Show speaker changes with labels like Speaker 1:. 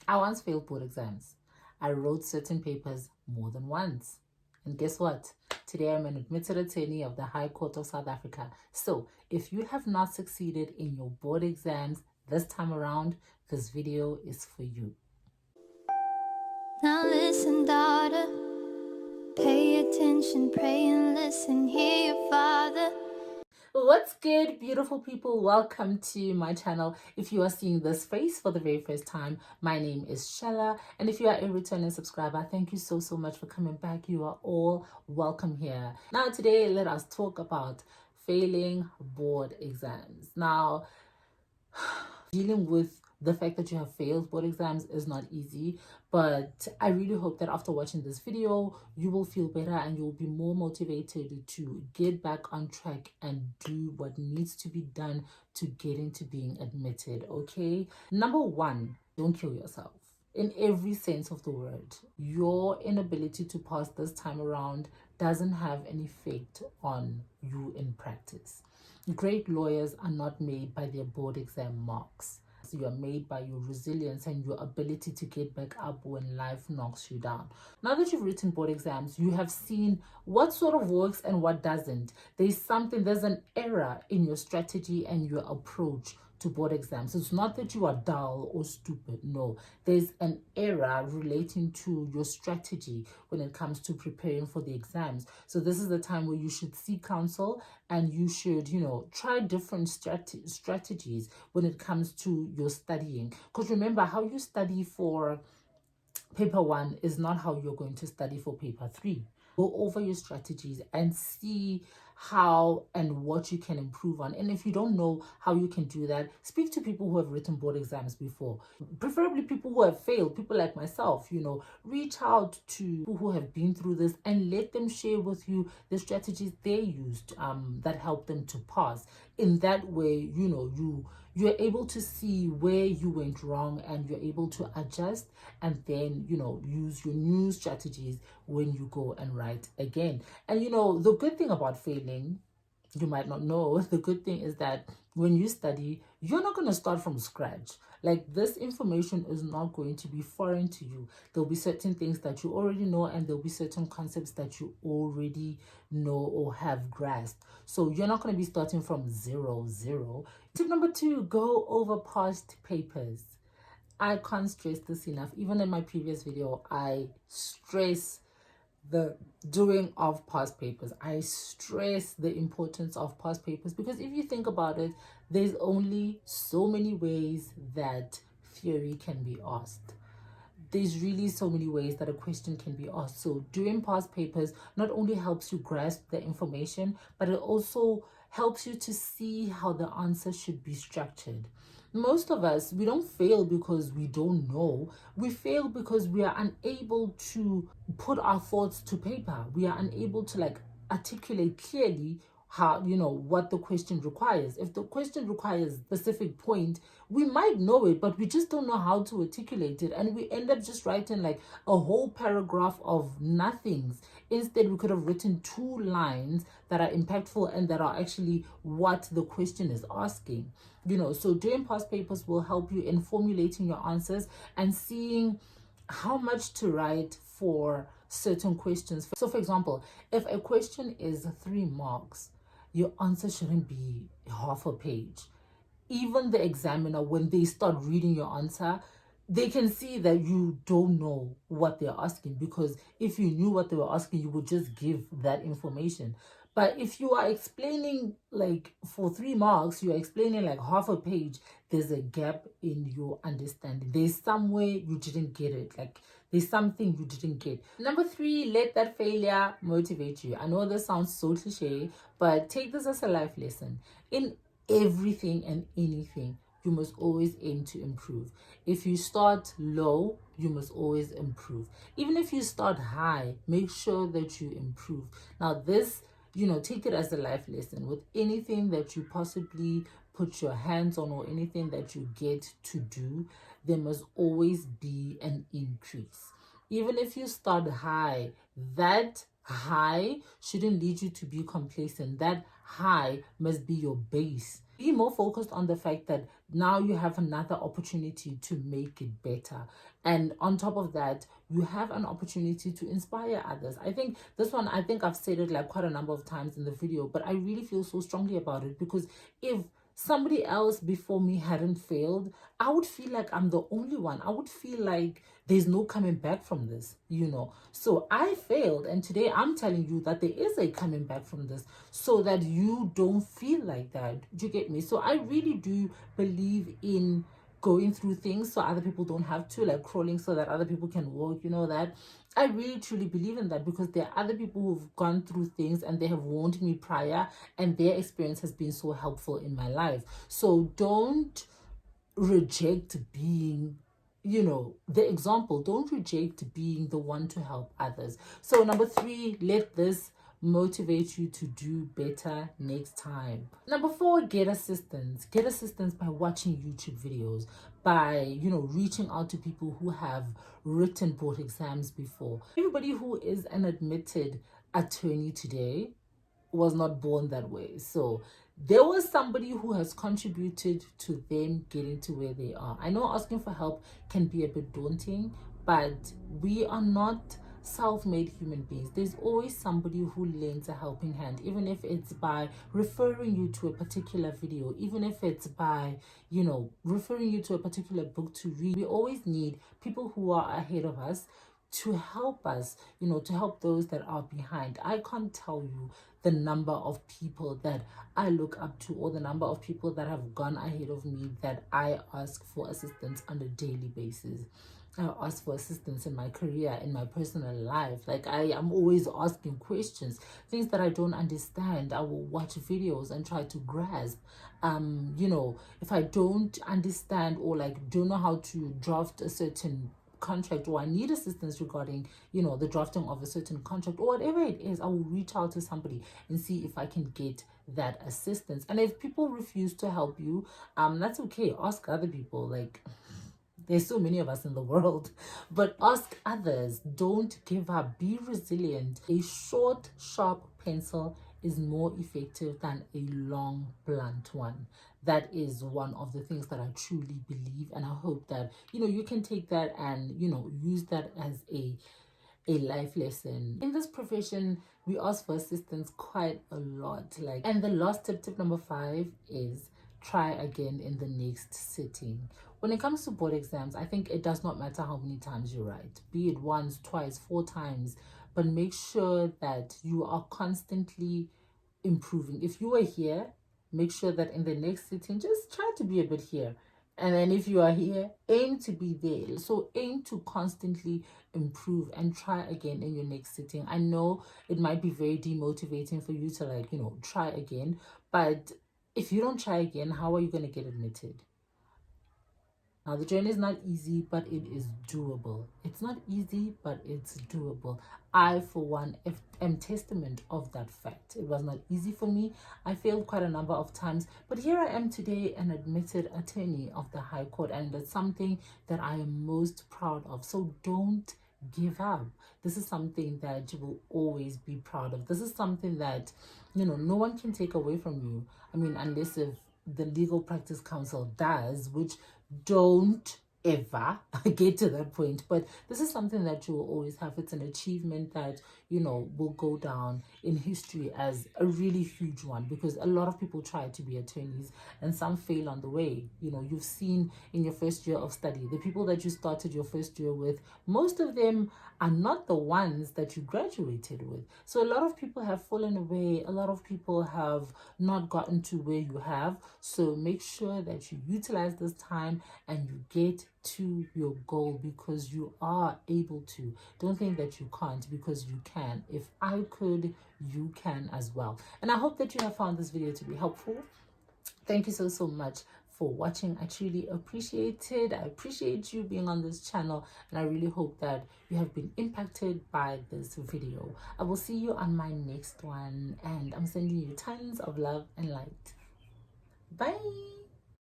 Speaker 1: I once failed board exams. I wrote certain papers more than once. And guess what? Today I'm an admitted attorney of the High Court of South Africa. So if you have not succeeded in your board exams this time around, this video is for you.
Speaker 2: Now listen, daughter, pay attention, pray and listen, hear your father.
Speaker 1: What's good, beautiful people? Welcome to my channel. If you are seeing this face for the very first time, my name is Shella, and if you are a returning subscriber, thank you so much for coming back. You are all welcome here. Now today, let us talk about failing board exams. Now, dealing with the fact that you have failed board exams is not easy, but I really hope that after watching this video, you will feel better and you'll be more motivated to get back on track and do what needs to be done to get into being admitted, okay? Number one, don't kill yourself. In every sense of the word, your inability to pass this time around doesn't have an effect on you in practice. Great lawyers are not made by their board exam marks. So you are made by your resilience and your ability to get back up when life knocks you down. Now that you've written board exams, you have seen what sort of works and what doesn't. There's an error in your strategy and your approach to board exams. It's not that you are dull or stupid. No, there's an error relating to your strategy when it comes to preparing for the exams. So this is the time where you should seek counsel and you should, try different strategies when it comes to your studying. Because remember, how you study for paper 1 is not how you're going to study for paper 3. Go over your strategies and see how and what you can improve on. And if you don't know how you can do that, speak to people who have written board exams before, preferably people who have failed, people like myself. Reach out to people who have been through this and let them share with you the strategies they used that helped them to pass. In that way, you're able to see where you went wrong and you're able to adjust and then, use your new strategies when you go and write again. And, the good thing about failing, you might not know, the good thing is that when you study, you're not going to start from scratch. Like, this information is not going to be foreign to you. There'll be certain things that you already know and there'll be certain concepts that you already know or have grasped. So you're not going to be starting from zero. Tip number 2, go over past papers. I can't stress this enough. Even in my previous video, I stress the doing of past papers. I stress the importance of past papers because if you think about it, there's only so many ways that theory can be asked. There's really so many ways that a question can be asked. So doing past papers not only helps you grasp the information, but it also helps you to see how the answer should be structured. Most of us, we don't fail because we don't know. We fail because we are unable to put our thoughts to paper. We are unable to articulate clearly how, what the question requires. If the question requires a specific point, we might know it, but we just don't know how to articulate it. And we end up just writing a whole paragraph of nothings. Instead, we could have written 2 lines that are impactful and that are actually what the question is asking. So doing past papers will help you in formulating your answers and seeing how much to write for certain questions. So for example, if a question is 3 marks, your answer shouldn't be half a page. Even the examiner, when they start reading your answer, they can see that you don't know what they're asking, because if you knew what they were asking, you would just give that information. But if you are explaining for 3 marks, you're explaining half a page, there's a gap in your understanding. There's somewhere you didn't get it. There's something you didn't get. Number 3, let that failure motivate you. I know this sounds so cliche, but take this as a life lesson. In everything and anything, you must always aim to improve. If you start low, you must always improve. Even if you start high, make sure that you improve. Now this, take it as a life lesson. With anything that you possibly put your hands on or anything that you get to do, there must always be an increase. Even if you start high, that high shouldn't lead you to be complacent. That high must be your base. Be more focused on the fact that now you have another opportunity to make it better. And on top of that, you have an opportunity to inspire others. I think this one, I think I've said it like quite a number of times in the video, but I really feel so strongly about it, because if somebody else before me hadn't failed, I would feel like I'm the only one. I would feel like there's no coming back from this, you know. So I failed, and today I'm telling you that there is a coming back from this, so that you don't feel like that. Do you get me? So I really do believe in going through things so other people don't have to, like crawling so that other people can walk, you know. That I really truly believe in that, because there are other people who've gone through things and they have warned me prior, and their experience has been so helpful in my life. So don't reject being, you know, the example. Don't reject being the one to help others. So number 3, let this motivate you to do better next time. Number 4, get assistance. Get assistance by watching YouTube videos, by, you know, reaching out to people who have written board exams before. Everybody who is an admitted attorney today was not born that way. So there was somebody who has contributed to them getting to where they are. I know asking for help can be a bit daunting, but we are not self-made human beings. There's always somebody who lends a helping hand, even if it's by referring you to a particular video, even if it's by, you know, referring you to a particular book to read. We always need people who are ahead of us to help us, you know, to help those that are behind. I can't tell you the number of people that I look up to, or the number of people that have gone ahead of me that I ask for assistance on a daily basis. I ask for assistance in my career, in my personal life. Like, I am always asking questions, things that I don't understand. I will watch videos and try to grasp. You know, if I don't understand, or like don't know how to draft a certain contract, or I need assistance regarding, you know, the drafting of a certain contract, or whatever it is, I will reach out to somebody and see if I can get that assistance. And if people refuse to help you, that's okay. Ask other people. Like, there's so many of us in the world, but ask others. Don't give up. Be resilient. A short, sharp pencil is more effective than a long, blunt one. That is one of the things that I truly believe, and I hope that, you know, you can take that and, you know, use that as a life lesson. In this profession, we ask for assistance quite a lot. Like, and the last tip number 5 is try again in the next sitting. When it comes to board exams, I think it does not matter how many times you write, be it once, twice, 4 times, but make sure that you are constantly improving. If you are here, make sure that in the next sitting, just try to be a bit here. And then if you are here, aim to be there. So aim to constantly improve and try again in your next sitting. I know it might be very demotivating for you to, like, you know, try again, but if you don't try again, how are you going to get admitted? Now, the journey is not easy, but it is doable. It's not easy, but it's doable. I, for one, am testament of that fact. It was not easy for me. I failed quite a number of times, but here I am today, an admitted attorney of the High Court, and that's something that I am most proud of. So don't give up. This is something that you will always be proud of. This is something that, you know, no one can take away from you. I mean, unless if the Legal Practice Council does, which don't ever get to that point, but this is something that you will always have. It's an achievement that, you know, will go down in history as a really huge one, because a lot of people try to be attorneys and some fail on the way. You know, you've seen in your first year of study, the people that you started your first year with, most of them are not the ones that you graduated with. So a lot of people have fallen away. A lot of people have not gotten to where you have. So make sure that you utilize this time and you get to your goal, because you are able to. Don't think that you can't, because you can. If I could, you can as well. And I hope that you have found this video to be helpful. Thank you so much for watching. I truly appreciate it. I appreciate you being on this channel, and I really hope that you have been impacted by this video. I will see you on my next one, and I'm sending you tons of love and light. Bye.